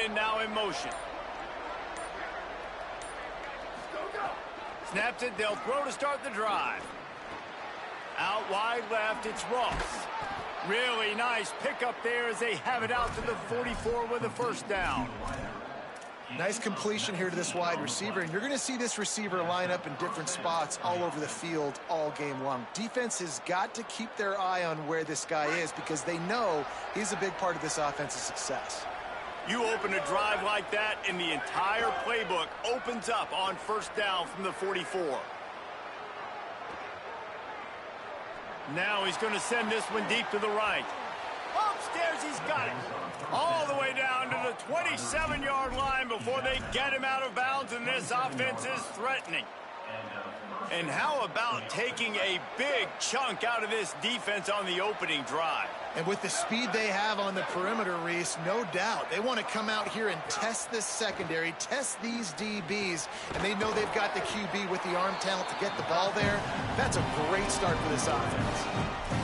end now in motion. Snaps it, they'll throw to start the drive. Out wide left, it's Ross. Really nice pickup there as they have it out to the 44 with a first down. Nice completion here to this wide receiver, and you're going to see this receiver line up in different spots all over the field all game long. Defense has got to keep their eye on where this guy is because they know he's a big part of this offense's success. You open a drive like that, and the entire playbook opens up on first down from the 44. Now he's going to send this one deep to the right. Upstairs, he's got it. All the way down to the 27-yard line before they get him out of bounds, and this offense is threatening. And how about taking a big chunk out of this defense on the opening drive? And with the speed they have on the perimeter, Reese, no doubt, they want to come out here and test this secondary, test these DBs, and they know they've got the QB with the arm talent to get the ball there. That's a great start for this offense.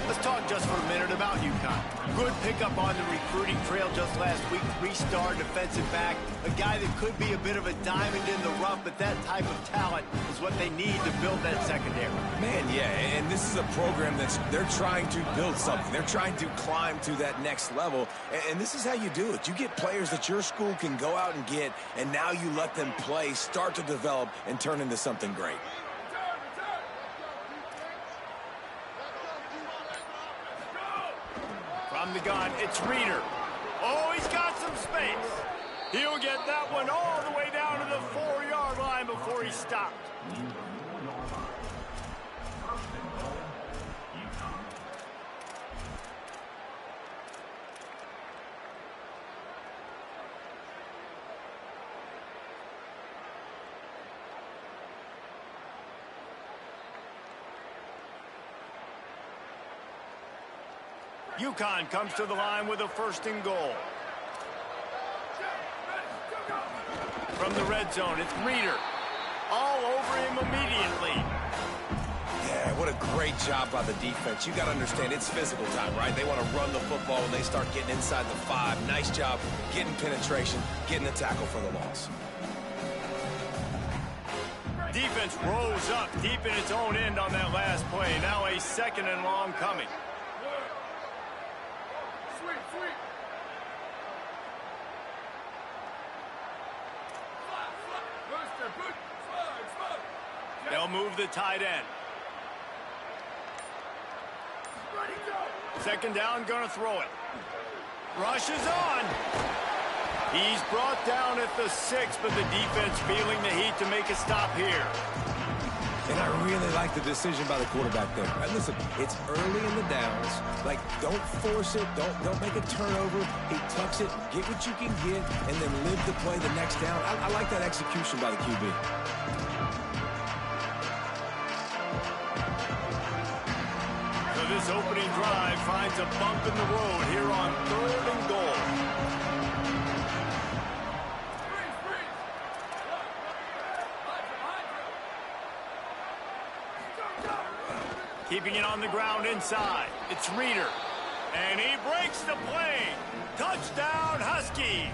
Let's talk just for a minute about Ncaa. Good pickup on the recruiting trail just last week. Three-star defensive back, a guy that could be a bit of a diamond in the rough, but that type of talent is what they need to build that secondary. Man, yeah, and this is a program they're trying to build something. They're trying to climb to that next level, and this is how you do it. You get players that your school can go out and get, and now you let them play, start to develop, and turn into something great. From the gun, it's Reader. Oh, he's got some space. He'll get that one all the way down to the 4-yard line before he stopped. UConn comes to the line with a first and goal. From the red zone, it's Reader. All over him immediately. Yeah, what a great job by the defense. You got to understand, it's physical time, right? They want to run the football when they start getting inside the 5. Nice job getting penetration, getting the tackle for the loss. Defense rose up deep in its own end on that last play. Now a second and long coming. They'll move the tight end. Second down, gonna throw it. Rushes on. He's brought down at the 6, but the defense feeling the heat to make a stop here. And I really like the decision by the quarterback there. Right, listen, it's early in the downs. Like, don't force it. Don't make a turnover. He tucks it, get what you can get, and then live the play the next down. I like that execution by the QB. So this opening drive finds a bump in the road here on 3rd and goal. Keeping it on the ground inside. It's Reader. And he breaks the play. Touchdown, Huskies.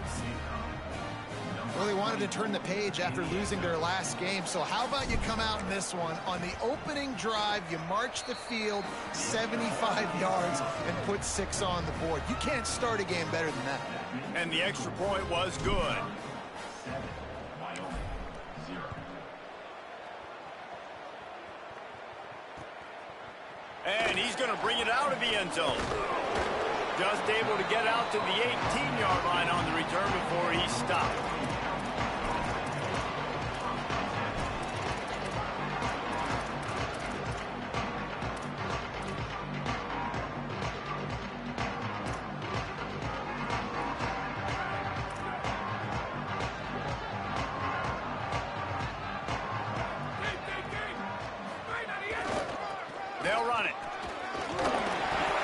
Well, they wanted to turn the page after losing their last game, so how about you come out in this one? On the opening drive, you march the field 75 yards and put 6 on the board. You can't start a game better than that. And the extra point was good. And he's going to bring it out of the end zone. Just able to get out to the 18-yard line on the return before he stopped. They'll run it.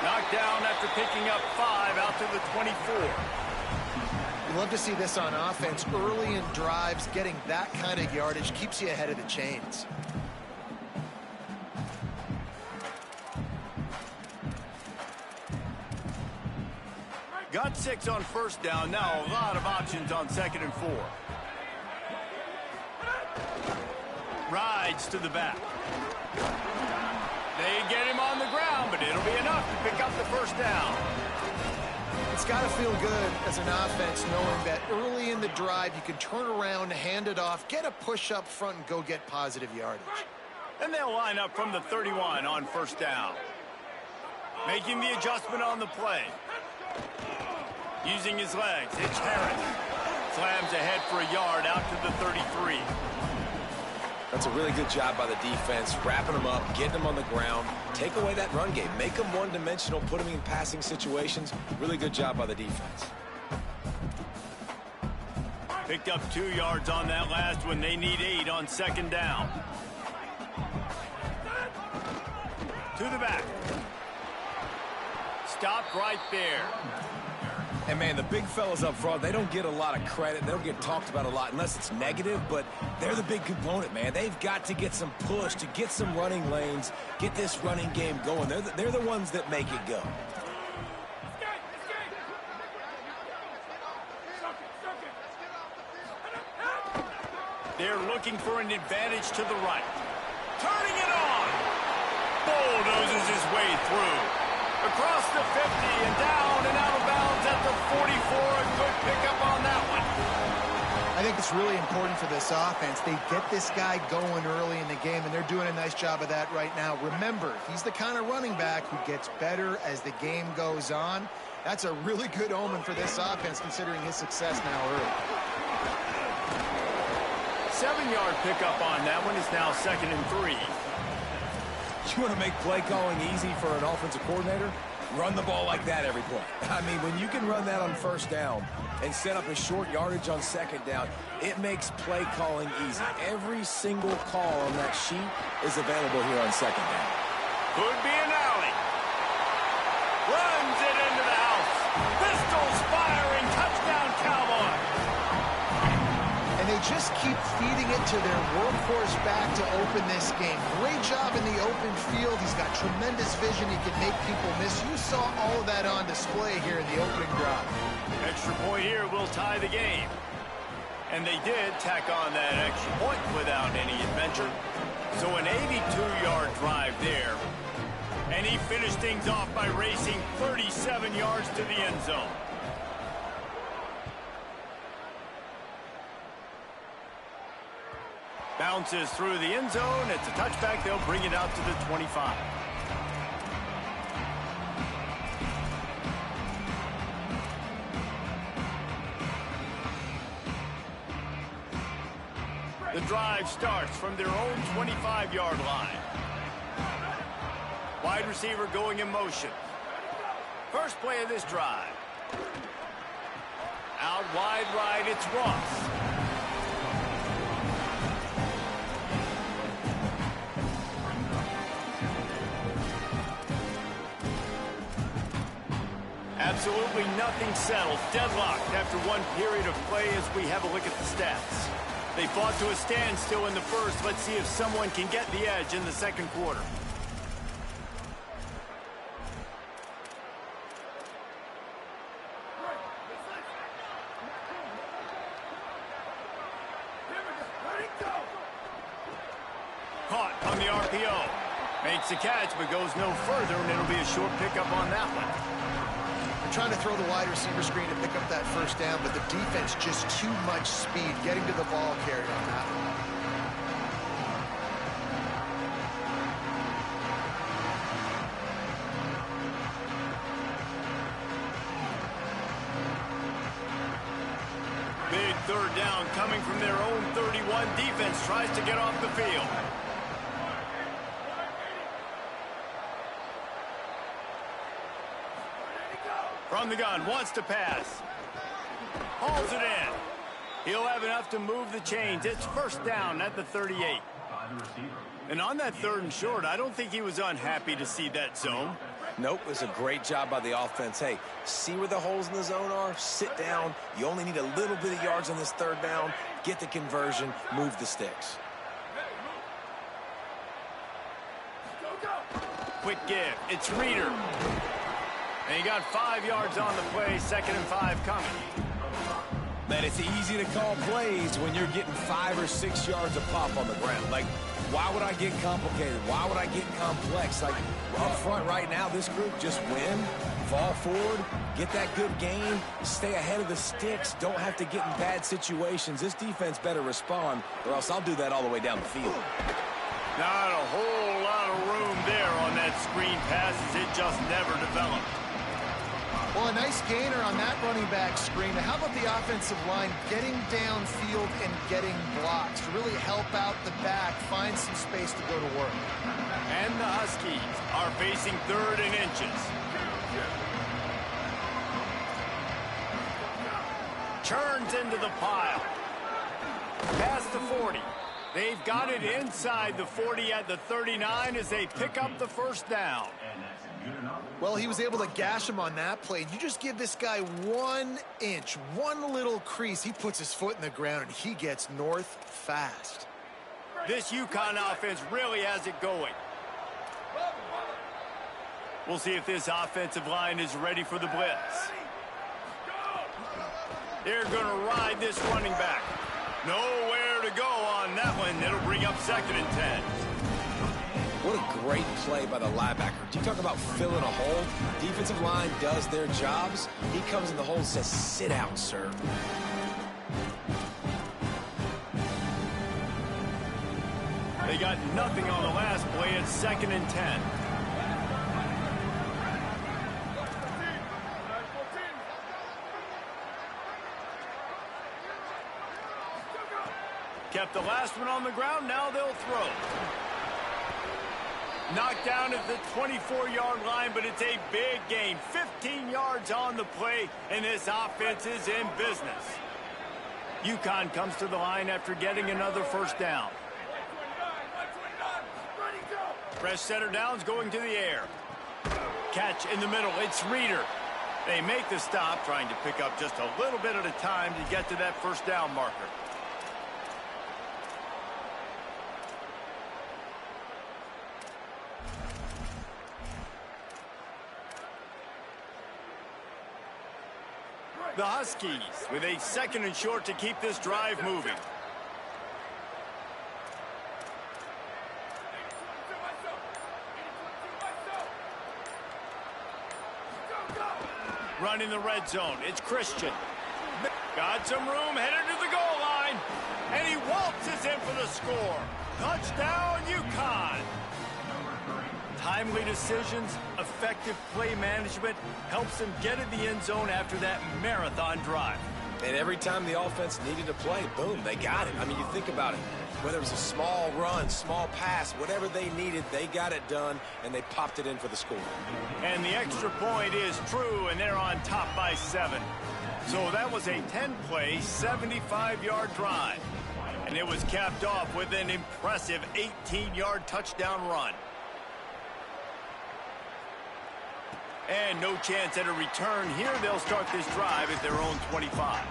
Knocked down after picking up 5 out to the 24. You love to see this on offense. Early in drives, getting that kind of yardage keeps you ahead of the chains. Got 6 on first down. Now a lot of options on 2nd and 4. Rides to the back. They get him on the ground, but it'll be enough to pick up the first down. It's got to feel good as an offense knowing that early in the drive you can turn around, hand it off, get a push up front, and go get positive yardage. And they'll line up from the 31 on first down. Making the adjustment on the play. Using his legs, it's Harris. Slams ahead for a yard out to the 33. That's a really good job by the defense, wrapping them up, getting them on the ground, take away that run game, make them one-dimensional, put them in passing situations. Really good job by the defense. Picked up 2 yards on that last one. They need 8 on 2nd down. To the back. Stopped right there. And, man, the big fellas up front, they don't get a lot of credit. They don't get talked about a lot unless it's negative, but they're the big component, man. They've got to get some push, to get some running lanes, get this running game going. They're the ones that make it go. They're looking for an advantage to the right. Turning it on. Bulldozes his way through. Across the 50 and down and out of bounds at the 44. A good pickup on that one. I think it's really important for this offense. They get this guy going early in the game, and they're doing a nice job of that right now. Remember, he's the kind of running back who gets better as the game goes on. That's a really good omen for this offense, considering his success now early. 7-yard pickup on that one. Is now 2nd and 3. You want to make play calling easy for an offensive coordinator? Run the ball like that every play. I mean, when you can run that on first down and set up a short yardage on 2nd down, it makes play calling easy. Every single call on that sheet is available here on 2nd down. Could be an alley. Runs it into the house. Pistols firing. Touchdown, Cowboys. And they just keep feeding it to their workhorse back to open this game. Great job in the open field. He's got tremendous vision. He can make people miss. You saw all of that on display here in the opening drive. Extra point here will tie the game. And they did tack on that extra point without any adventure. So an 82-yard drive there. And he finished things off by racing 37 yards to the end zone. Bounces through the end zone. It's a touchback. They'll bring it out to the 25. The drive starts from their own 25-yard line. Wide receiver going in motion. First play of this drive. Out wide right, it's Ross. Absolutely nothing settled. Deadlocked after one period of play as we have a look at the stats. They fought to a standstill in the first. Let's see if someone can get the edge in the second quarter. Caught on the RPO. Makes the catch, but goes no further, and it'll be a short pickup on that one. Trying to throw the wide receiver screen to pick up that first down, but the defense just too much speed getting to the ball carrier on that one. Big third down coming from their own 31. Defense tries to get off the field. From the gun, wants to pass. Hauls it in. He'll have enough to move the chains. It's first down at the 38. And on that 3rd and short, I don't think he was unhappy to see that zone. Nope, it was a great job by the offense. Hey, see where the holes in the zone are? Sit down. You only need a little bit of yards on this 3rd down. Get the conversion. Move the sticks. Quick give. It's Reeder. And he got 5 yards on the play, 2nd and 5 coming. Man, it's easy to call plays when you're getting 5 or 6 yards of pop on the ground. Like, why would I get complicated? Why would I get complex? Like, up front right now, this group just win, fall forward, get that good gain, stay ahead of the sticks, don't have to get in bad situations. This defense better respond, or else I'll do that all the way down the field. Not a whole lot of room there on that screen pass as it just never developed. Well, a nice gainer on that running back screen. How about the offensive line getting downfield and getting blocks to really help out the back, find some space to go to work? And the Huskies are facing 3rd and inches. Turns into the pile. Past the 40. They've got it inside the 40 at the 39 as they pick up the 1st down. Well, he was able to gash him on that play. You just give this guy 1 inch, one little crease. He puts his foot in the ground, and he gets north fast. This UConn offense really has it going. We'll see if this offensive line is ready for the blitz. They're going to ride this running back. Nowhere to go on that one. It'll bring up 2nd and 10. What a great play by the linebacker. You talk about filling a hole. Defensive line does their jobs. He comes in the hole and says, sit down, sir. They got nothing on the last play. It's 2nd and 10. Kept the last one on the ground. Now they'll throw. Knocked down at the 24-yard line, but it's a big gain. 15 yards on the play, and this offense is in business. UConn comes to the line after getting another 1st down. Fresh center downs going to the air. Catch in the middle. It's Reeder. They make the stop, trying to pick up just a little bit at a time to get to that 1st down marker. The Huskies with a 2nd and short to keep this drive moving. Running the red zone. It's Christian. Got some room, headed to the goal line. And he waltzes in for the score. Touchdown, UConn. Timely decisions, effective play management helps them get in the end zone after that marathon drive. And every time the offense needed a play, boom, they got it. I mean, you think about it. Whether it was a small run, small pass, whatever they needed, they got it done, and they popped it in for the score. And the extra point is true, and they're on top by 7. So that was a 10-play, 75-yard drive. And it was capped off with an impressive 18-yard touchdown run. And no chance at a return here. They'll start this drive at their own 25.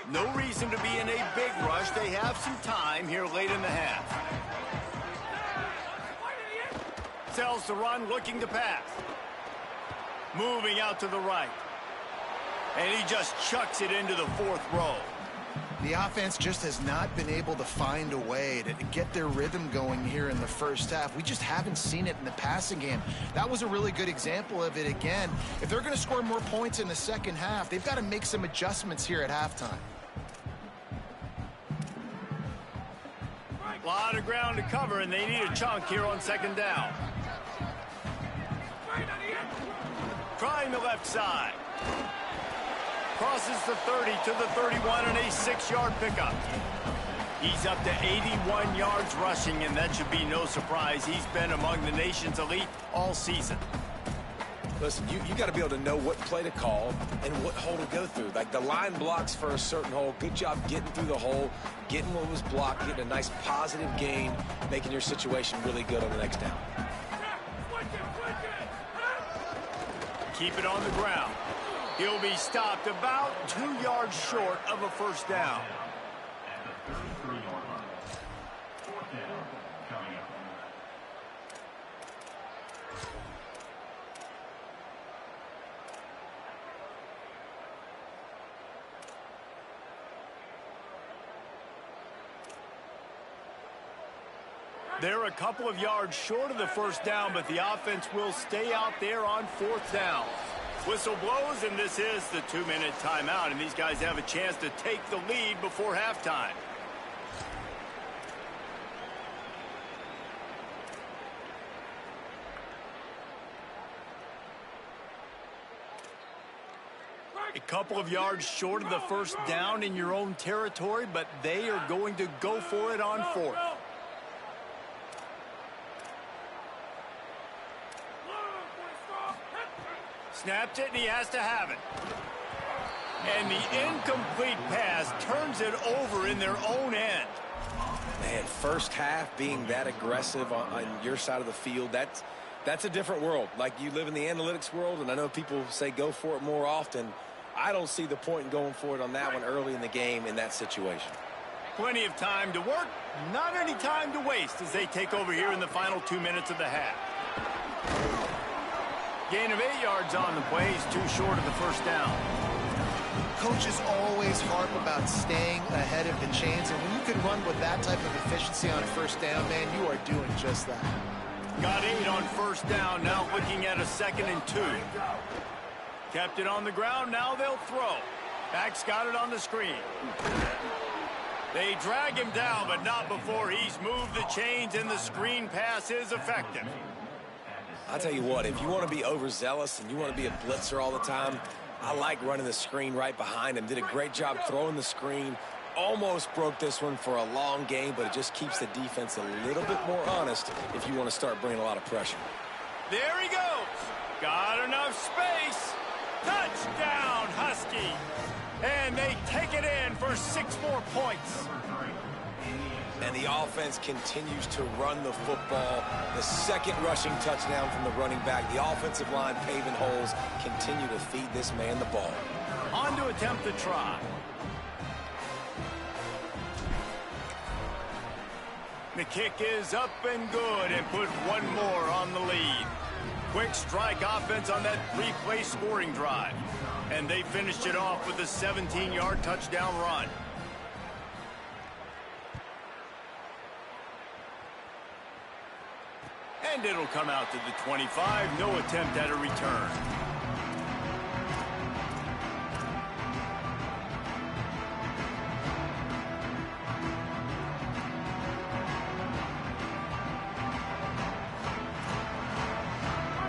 No reason to be in a big rush. They have some time here late in the half. Sells the run, looking to pass. Moving out to the right. And he just chucks it into the 4th row. The offense just has not been able to find a way to get their rhythm going here in the 1st half. We just haven't seen it in the passing game. That was a really good example of it again. If they're going to score more points in the 2nd half, they've got to make some adjustments here at halftime. A lot of ground to cover, and they need a chunk here on 2nd down. Trying the left side. Crosses the 30 to the 31 and a 6-yard pickup. He's up to 81 yards rushing, and that should be no surprise. He's been among the nation's elite all season. Listen, you got to be able to know what play to call and what hole to go through. Like the line blocks for a certain hole. Good job getting through the hole, getting what was blocked, getting a nice positive gain, making your situation really good on the next down. Keep it on the ground. He'll be stopped about 2 yards short of a first down. They're a couple of yards short of the first down, but the offense will stay out there on fourth down. Whistle blows, and this is the 2-minute timeout, and these guys have a chance to take the lead before halftime. A couple of yards short of the first down in your own territory, but they are going to go for it on fourth. Snaps it, and he has to have it. And the incomplete pass turns it over in their own end. Man, first half being that aggressive on your side of the field, that's a different world. Like, you live in the analytics world, and I know people say go for it more often. I don't see the point in going for it on that one early in the game in that situation. Plenty of time to work, not any time to waste as they take over here in the final 2 minutes of the half. Gain of 8 yards on the play. He's too short of the first down. Coaches always harp about staying ahead of the chains, and when you can run with that type of efficiency on first down, man, you are doing just that. Got 8 on first down, now looking at a 2nd and 2. Kept it on the ground, now they'll throw. Back's got it on the screen. They drag him down, but not before he's moved the chains, and the screen pass is effective. I'll tell you what, if you want to be overzealous and you want to be a blitzer all the time, I like running the screen right behind him. Did a great job throwing the screen. Almost broke this one for a long game, but it just keeps the defense a little bit more honest if you want to start bringing a lot of pressure. There he goes. Got enough space. Touchdown, Husky. And they take it in for 6 more points. And the offense continues to run the football. The second rushing touchdown from the running back. The offensive line paving holes. Continue to feed this man the ball. On to attempt the try. The kick is up and good, and put one more on the lead. Quick strike offense on that 3-play scoring drive. And they finished it off with a 17-yard touchdown run. And it'll come out to the 25. No attempt at a return.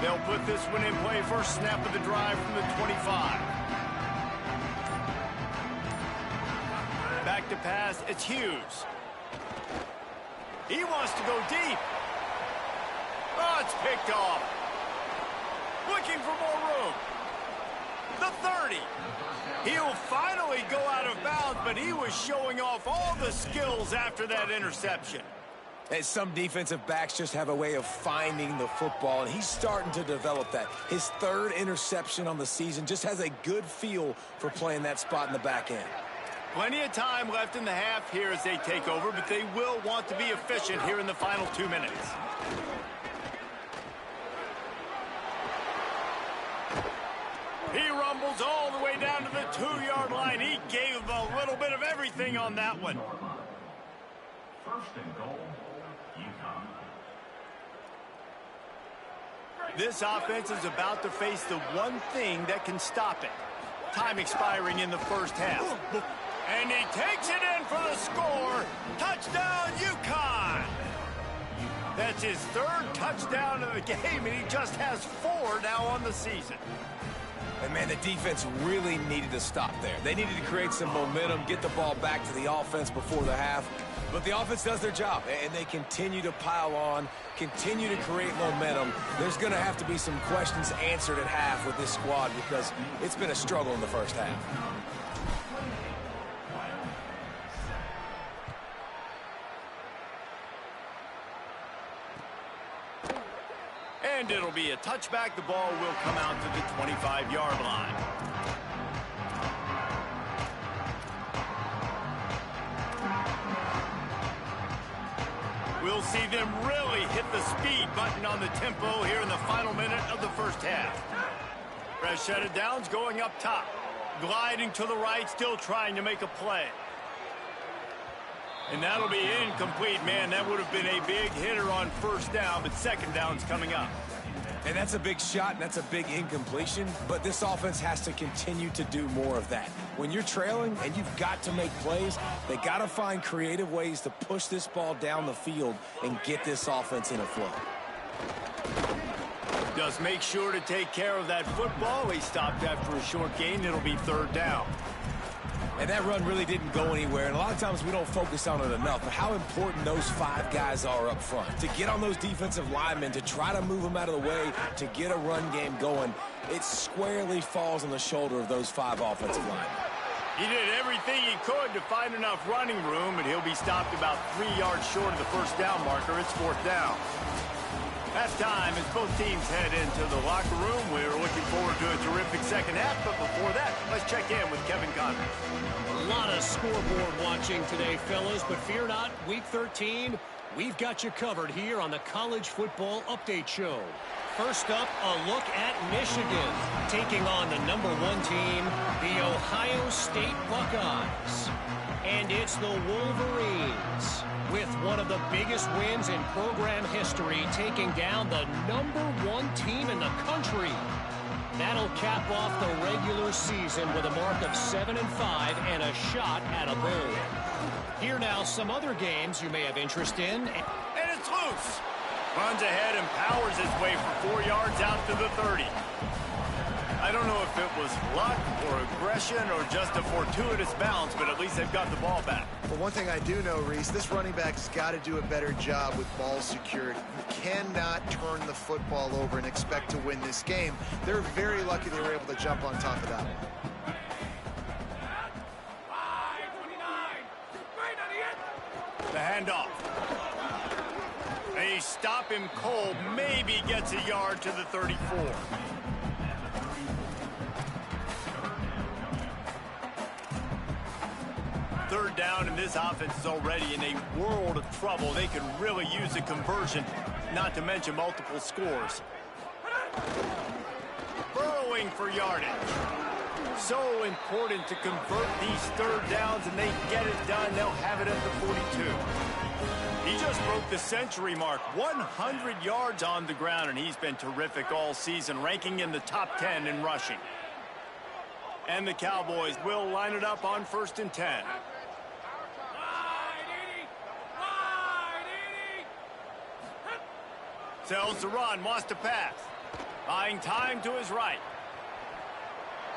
They'll put this one in play. First snap of the drive from the 25. Back to pass. It's Hughes. He wants to go deep. Oh, it's picked off. Looking for more room. The 30. He'll finally go out of bounds, but he was showing off all the skills after that interception. And some defensive backs just have a way of finding the football, and he's starting to develop that. His 3rd interception on the season, just has a good feel for playing that spot in the back end. Plenty of time left in the half here as they take over, but they will want to be efficient here in the final 2 minutes. He rumbles all the way down to the 2-yard line. He gave them a little bit of everything on that one. First and goal, Ncaa. This offense is about to face the one thing that can stop it. Time expiring in the first half. And he takes it in for the score. Touchdown, Ncaa. That's his 3rd touchdown of the game, and he just has 4 now on the season. And, man, the defense really needed to stop there. They needed to create some momentum, get the ball back to the offense before the half. But the offense does their job, and they continue to pile on, continue to create momentum. There's going to have to be some questions answered at half with this squad because it's been a struggle in the first half. And it'll be a touchback. The ball will come out to the 25-yard line. We'll see them really hit the speed button on the tempo here in the final minute of the first half. Fresh set of downs going up top. Gliding to the right, still trying to make a play. And that'll be incomplete, man. That would have been a big hitter on first down, but second down's coming up. And that's a big shot, and that's a big incompletion, but this offense has to continue to do more of that. When you're trailing and you've got to make plays, they got to find creative ways to push this ball down the field and get this offense in a flow. Just make sure to take care of that football. He stopped after a short gain. It'll be third down. And that run really didn't go anywhere, and a lot of times we don't focus on it enough, but how important those 5 guys are up front. To get on those defensive linemen, to try to move them out of the way, to get a run game going, it squarely falls on the shoulder of those 5 offensive linemen. He did everything he could to find enough running room, but he'll be stopped about 3 yards short of the first down marker. It's fourth down. Halftime as both teams head into the locker room. We're looking forward to a terrific second half, but before that, let's check in with Kevin Conner. A lot of scoreboard watching today, fellas, but fear not, Week 13, we've got you covered here on the College Football Update Show. First up, a look at Michigan, taking on the number 1 team, the Ohio State Buckeyes. And it's the Wolverines, with one of the biggest wins in program history, taking down the number 1 team in the country. That'll cap off the regular season with a mark of 7-5 and a shot at a bowl. Here now, some other games you may have interest in. And it's loose. Runs ahead and powers his way for 4 yards out to the 30. I don't know if it was luck or aggression or just a fortuitous bounce, but at least they've got the ball back. Well, one thing I do know, Reese, this running back's got to do a better job with ball security. You cannot turn the football over and expect to win this game. They're very lucky they were able to jump on top of that one. The handoff. They stop him cold, maybe gets a yard to the 34. Third down, and this offense is already in a world of trouble. They could really use a conversion, not to mention multiple scores. Burrowing for yardage. So important to convert these third downs, and they get it done. They'll have it at the 42. He just broke the century mark, 100 yards on the ground, and he's been terrific all season, ranking in the top 10 in rushing. And the Cowboys will line it up on 1st and 10. Sells the run, wants to pass. Buying time to his right.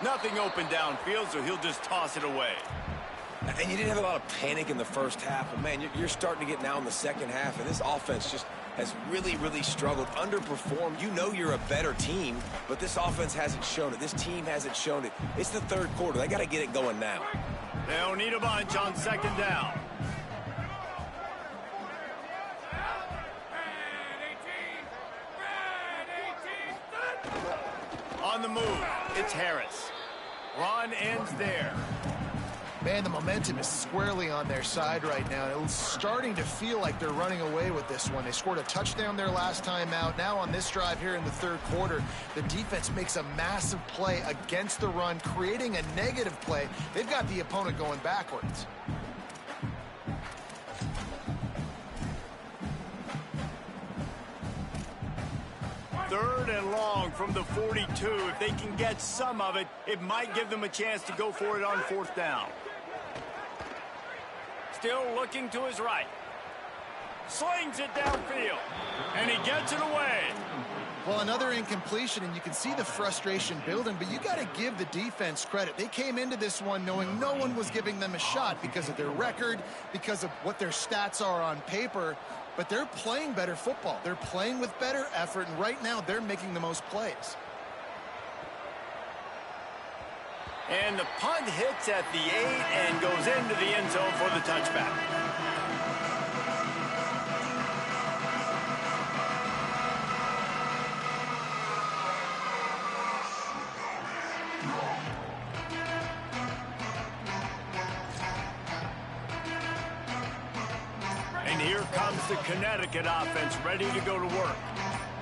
Nothing open downfield, so he'll just toss it away. And you didn't have a lot of panic in the first half, but, man, you're starting to get now in the second half, and this offense just has really, really struggled, underperformed. You know you're a better team, but this offense hasn't shown it. This team hasn't shown it. It's the third quarter. They got to get it going now. They'll need a bunch on second down. On the move, it's Harris. Run ends there. Man, the momentum is squarely on their side right now. It's starting to feel like they're running away with this one. They scored a touchdown their last time out. Now on this drive here in the third quarter, the defense makes a massive play against the run, creating a negative play. They've got the opponent going backwards. Third and long from the 42. If they can get some of it, it might give them a chance to go for it on 4th down. Still looking to his right. Slings it downfield. And he gets it away. Well, another incompletion, and you can see the frustration building, but you got to give the defense credit. They came into this one knowing no one was giving them a shot because of their record, because of what their stats are on paper, but they're playing better football. They're playing with better effort, and right now they're making the most plays. And the punt hits at the 8 and goes into the end zone for the touchback. And here comes comes the Connecticut offense ready to go to work.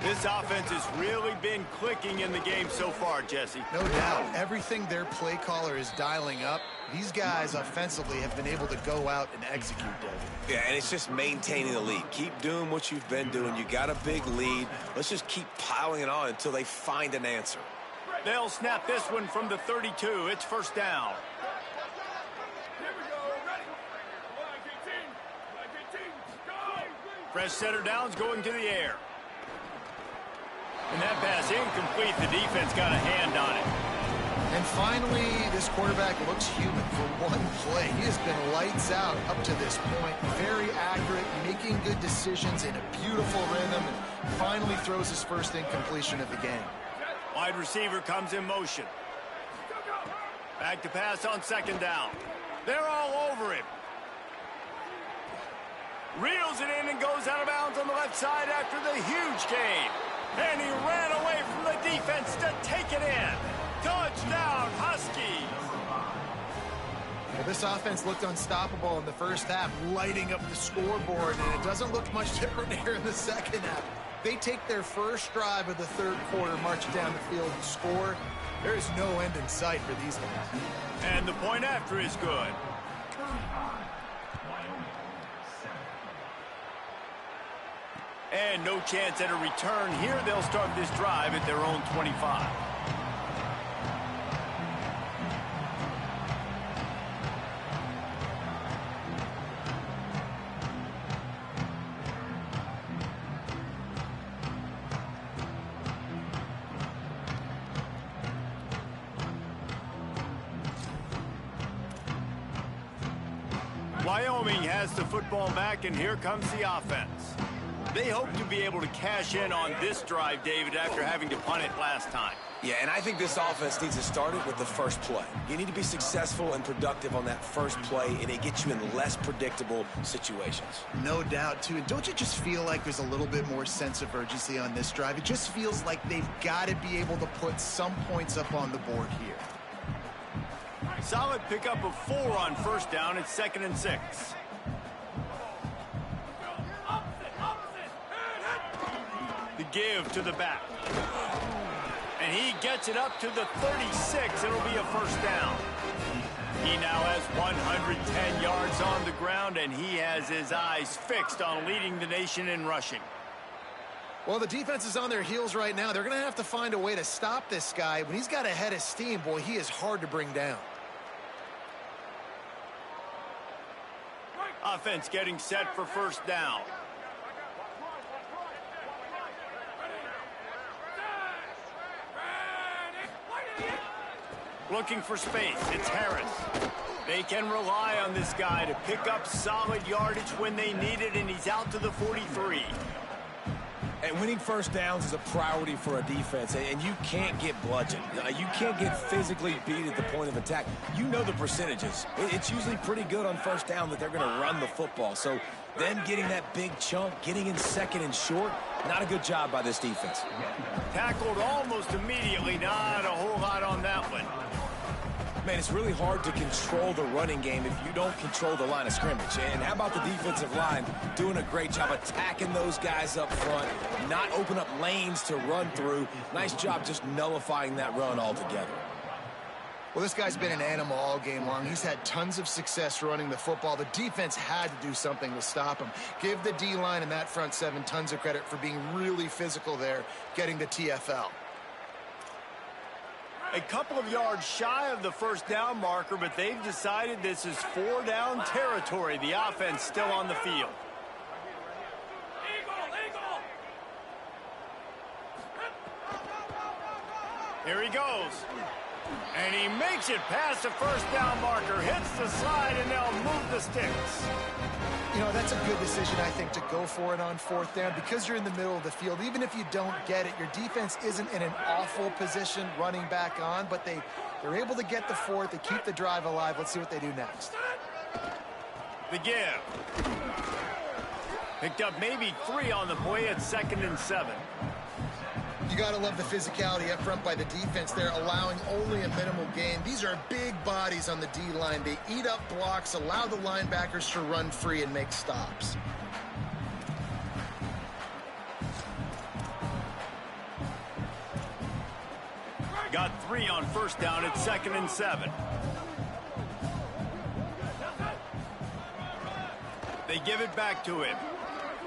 This offense has really been clicking in the game so far, Jesse. No doubt. Everything their play caller is dialing up, these guys offensively have been able to go out and execute, David. Yeah, and it's just maintaining the lead. Keep doing what you've been doing. You got a big lead. Let's just keep piling it on until they find an answer. They'll snap this one from the 32. It's first down. Fresh center down's going to the air. And that pass incomplete. The defense got a hand on it. And finally, this quarterback looks human for one play. He has been lights out up to this point. Very accurate, making good decisions in a beautiful rhythm, and finally throws his first incompletion of the game. Wide receiver comes in motion. Back to pass on second down. They're all over him. Reels it in and goes out of bounds on the left side after the huge gain. And he ran away from the defense to take it in. Touchdown, Huskies. Well, this offense looked unstoppable in the first half, lighting up the scoreboard, and it doesn't look much different here in the second half. They take their first drive of the third quarter, march down the field and score. There is no end in sight for these guys. And the point after is good. And no chance at a return here. They'll start this drive at their own 25. Wyoming has the football back, and here comes the offense. They hope to be able to cash in on this drive, David, after having to punt it last time. Yeah, and I think this offense needs to start it with the first play. You need to be successful and productive on that first play, and it gets you in less predictable situations. No doubt, too. And don't you just feel like there's a little bit more sense of urgency on this drive? It just feels like they've got to be able to put some points up on the board here. Solid pickup of 4 on first down. It's 2nd and 6. The give to the back. And he gets it up to the 36. It'll be a first down. He now has 110 yards on the ground, and he has his eyes fixed on leading the nation in rushing. Well, the defense is on their heels right now. They're going to have to find a way to stop this guy. When he's got a head of steam, boy, he is hard to bring down. Offense getting set for first down. Looking for space. It's Harris. They can rely on this guy to pick up solid yardage when they need it, and he's out to the 43. And winning first downs is a priority for a defense, and you can't get bludgeoned. You can't get physically beat at the point of attack. You know the percentages. It's usually pretty good on first down that they're going to run the football. So them getting that big chunk, getting in second and short, not a good job by this defense. Tackled almost immediately. Not a whole lot on that one. Man, it's really hard to control the running game if you don't control the line of scrimmage. And how about the defensive line doing a great job attacking those guys up front, not open up lanes to run through. Nice job just nullifying that run altogether. Well, this guy's been an animal all game long. He's had tons of success running the football. The defense had to do something to stop him. Give the D-line and that front seven tons of credit for being really physical there, getting the TFL. A couple of yards shy of the first down marker, but they've decided this is 4-down territory. The offense still on the field. Here he goes. And he makes it past the first down marker, hits the slide, and they'll move the sticks. You know, that's a good decision, I think, to go for it on fourth down because you're in the middle of the field. Even if you don't get it, your defense isn't in an awful position running back on, but they're able to get the fourth. They keep the drive alive. Let's see what they do next. The give. Picked up maybe 3 on the play at 2nd and 7. You got to love the physicality up front by the defense there, allowing only a minimal gain. These are big bodies on the D-line. They eat up blocks, allow the linebackers to run free and make stops. Got 3 on first down at 2nd and 7. They give it back to him.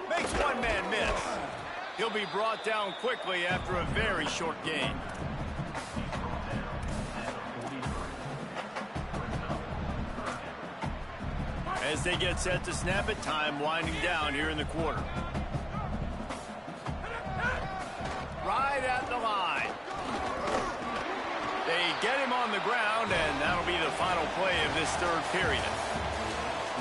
Makes one man miss. He'll be brought down quickly after a very short gain. As they get set to snap it, time winding down here in the quarter. Right at the line. They get him on the ground, and that'll be the final play of this third period.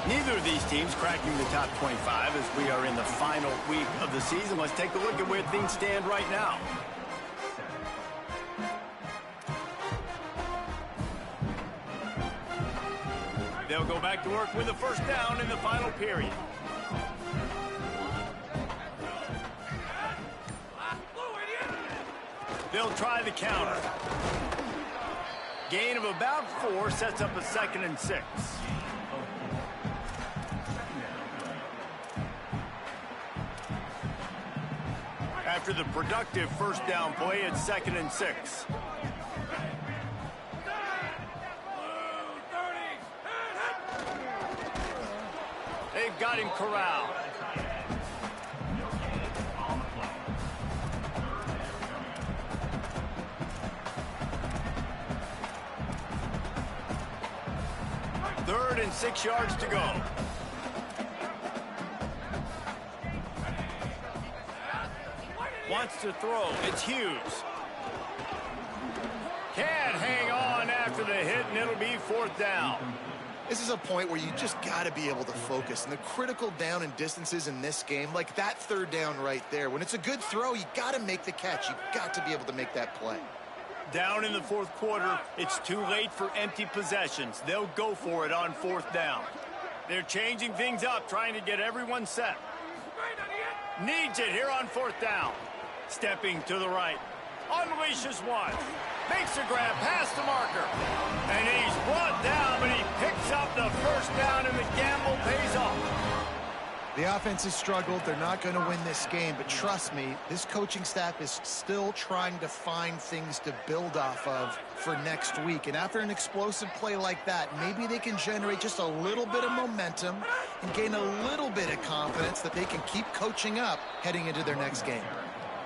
Neither of these teams cracking the top 25 as we are in the final week of the season. Let's take a look at where things stand right now. They'll go back to work with a first down in the final period. They'll try the counter. Gain of about 4 sets up a 2nd and 6. After the productive first down play, it's 2nd and 6. They've got him corralled. Third and 6 yards to go. Wants to throw. It's Hughes. Can't hang on after the hit, and it'll be 4th down. This is a point where you just got to be able to focus. And the critical down and distances in this game, like that third down right there, when it's a good throw, you got to make the catch. You got to be able to make that play. Down in the 4th quarter, it's too late for empty possessions. They'll go for it on 4th down. They're changing things up, trying to get everyone set. Needs it here on 4th down. Stepping to the right. Unleashes one. Makes a grab past the marker. And he's brought down, but he picks up the first down, and the gamble pays off. The offense has struggled. They're not going to win this game, but trust me, this coaching staff is still trying to find things to build off of for next week. And after an explosive play like that, maybe they can generate just a little bit of momentum and gain a little bit of confidence that they can keep coaching up heading into their next game.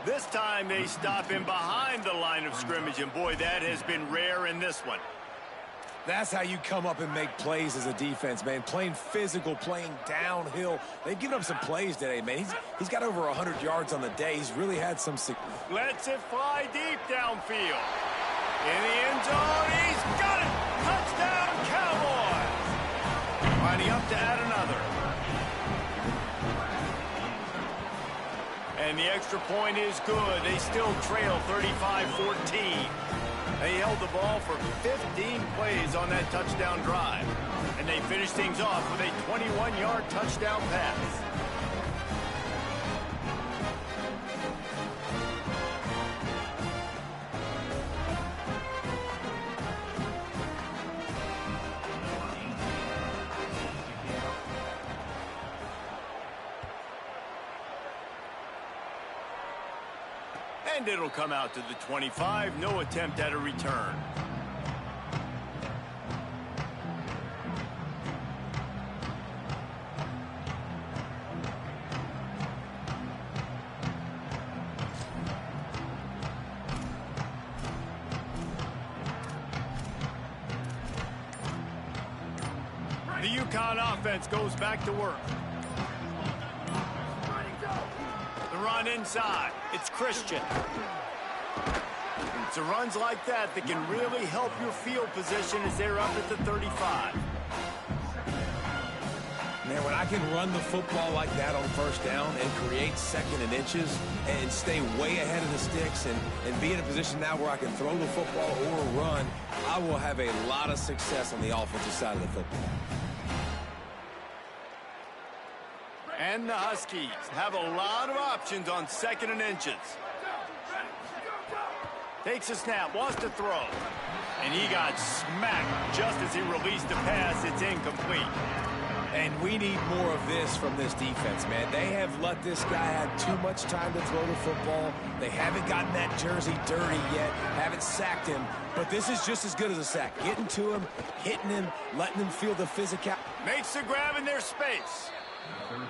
This time they stop him behind the line of scrimmage, and boy, that has been rare in this one. That's how you come up and make plays as a defense, man. Playing physical, playing downhill. They've given up some plays today, man. He's got over 100 yards on the day. He's really had some... Lets it fly deep downfield. In the end zone, he's got it! Touchdown, Cowboys! Lining up to add another. And the extra point is good. They still trail 35-14. They held the ball for 15 plays on that touchdown drive. And they finished things off with a 21-yard touchdown pass. And it'll come out to the 25. No attempt at a return. The Ncaa offense goes back to work. The run inside. It's Christian. It's the runs like that that can really help your field position as they're up at the 35. Man, when I can run the football like that on first down and create 2nd and inches and stay way ahead of the sticks and be in a position now where I can throw the football or run, I will have a lot of success on the offensive side of the football. And the Huskies have a lot of options on 2nd and inches. Takes a snap, wants to throw. And he got smacked just as he released the pass. It's incomplete. And we need more of this from this defense, man. They have let this guy have too much time to throw the football. They haven't gotten that jersey dirty yet, haven't sacked him. But this is just as good as a sack. Getting to him, hitting him, letting him feel the physical. Makes the grab in their space.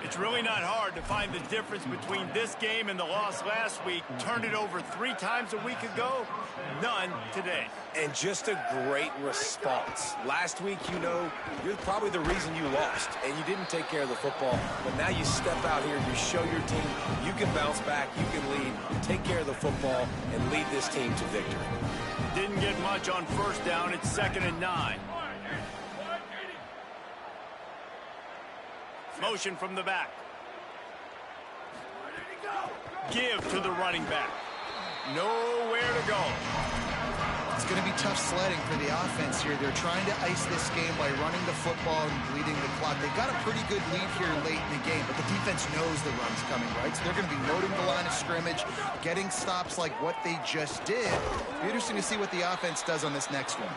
It's really not hard to find the difference between this game and the loss last week. Turned it over 3 times a week ago, none today. And just a great response. Last week, you know, you're probably the reason you lost, and you didn't take care of the football. But now you step out here, you show your team you can bounce back, you can lead, take care of the football, and lead this team to victory. Didn't get much on first down. It's 2nd and 9. Motion from the back. Give to the running back. Nowhere to go. It's going to be tough sledding for the offense here. They're trying to ice this game by running the football and bleeding the clock. They've got a pretty good lead here late in the game, but the defense knows the run's coming, right? So they're going to be loading the line of scrimmage, getting stops like what they just did. It'll be interesting to see what the offense does on this next one.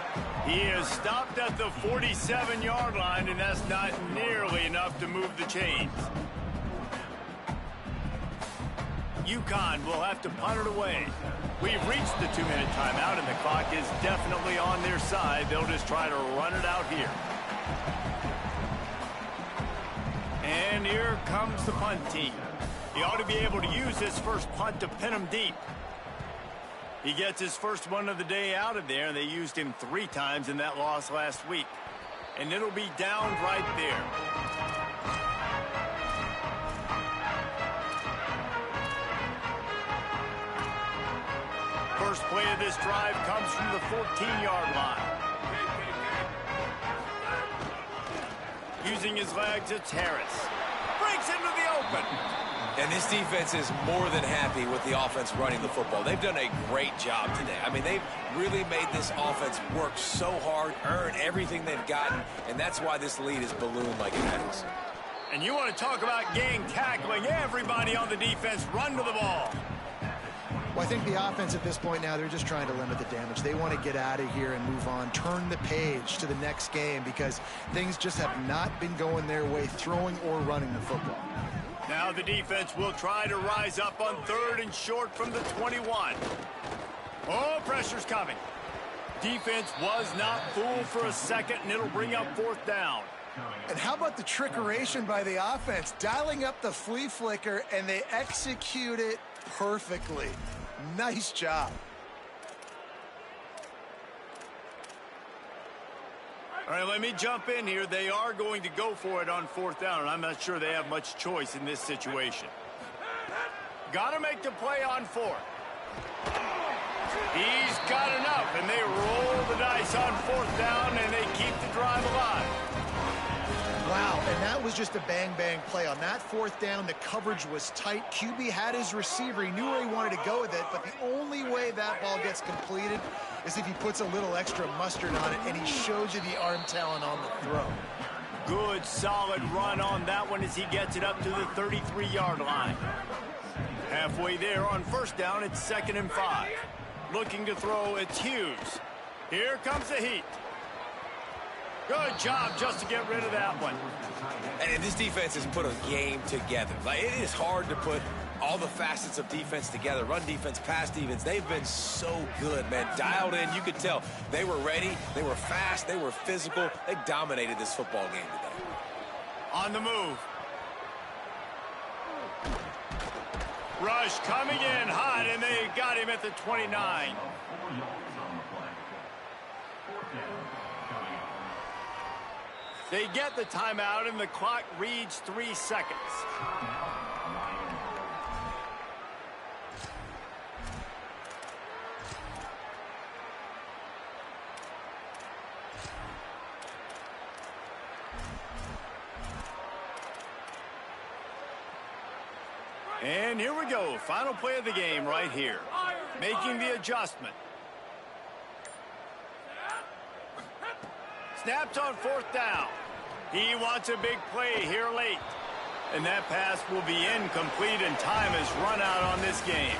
He is stopped at the 47-yard line, and that's not nearly enough to move the chains. UConn will have to punt it away. We've reached the 2-minute timeout, and the clock is definitely on their side. They'll just try to run it out here. And here comes the punt team. He ought to be able to use his first punt to pin him deep. He gets his first one of the day out of there, and they used him 3 times in that loss last week. And it'll be down right there. First play of this drive comes from the 14-yard line. Using his legs, it's Harris. Breaks into the open. And this defense is more than happy with the offense running the football. They've done a great job today. I mean, they've really made this offense work so hard, earn everything they've gotten, and that's why this lead is ballooned like it has. And you want to talk about gang tackling. Everybody on the defense run to the ball. Well, I think the offense at this point now, they're just trying to limit the damage. They want to get out of here and move on, turn the page to the next game because things just have not been going their way, throwing or running the football. Now the defense will try to rise up on 3rd and short from the 21. Oh, pressure's coming. Defense was not fooled for a second, and it'll bring up 4th down. And how about the trickeration by the offense? Dialing up the flea flicker, and they execute it perfectly. Nice job. All right, let me jump in here. They are going to go for it on 4th down, and I'm not sure they have much choice in this situation. Got to make the play on 4th. He's got enough, and they roll the dice on 4th down, and they keep the drive alive. Wow, and that was just a bang-bang play. On that 4th down, the coverage was tight. QB had his receiver. He knew where he wanted to go with it, but the only way that ball gets completed is if he puts a little extra mustard on it, and he shows you the arm talent on the throw. Good, solid run on that one as he gets it up to the 33-yard line. Halfway there on 1st down, it's 2nd and 5. Looking to throw, it's Hughes. Here comes the heat. Good job just to get rid of that one. And this defense has put a game together. Like, it is hard to put all the facets of defense together. Run defense, pass defense. They've been so good, man. Dialed in. You could tell they were ready. They were fast. They were physical. They dominated this football game today. On the move. Rush coming in hot, and they got him at the 29. They get the timeout, and the clock reads 3 seconds. And here we go. Final play of the game right here. Making the adjustment. Snaps on 4th down. He wants a big play here late. And that pass will be incomplete, and time has run out on this game.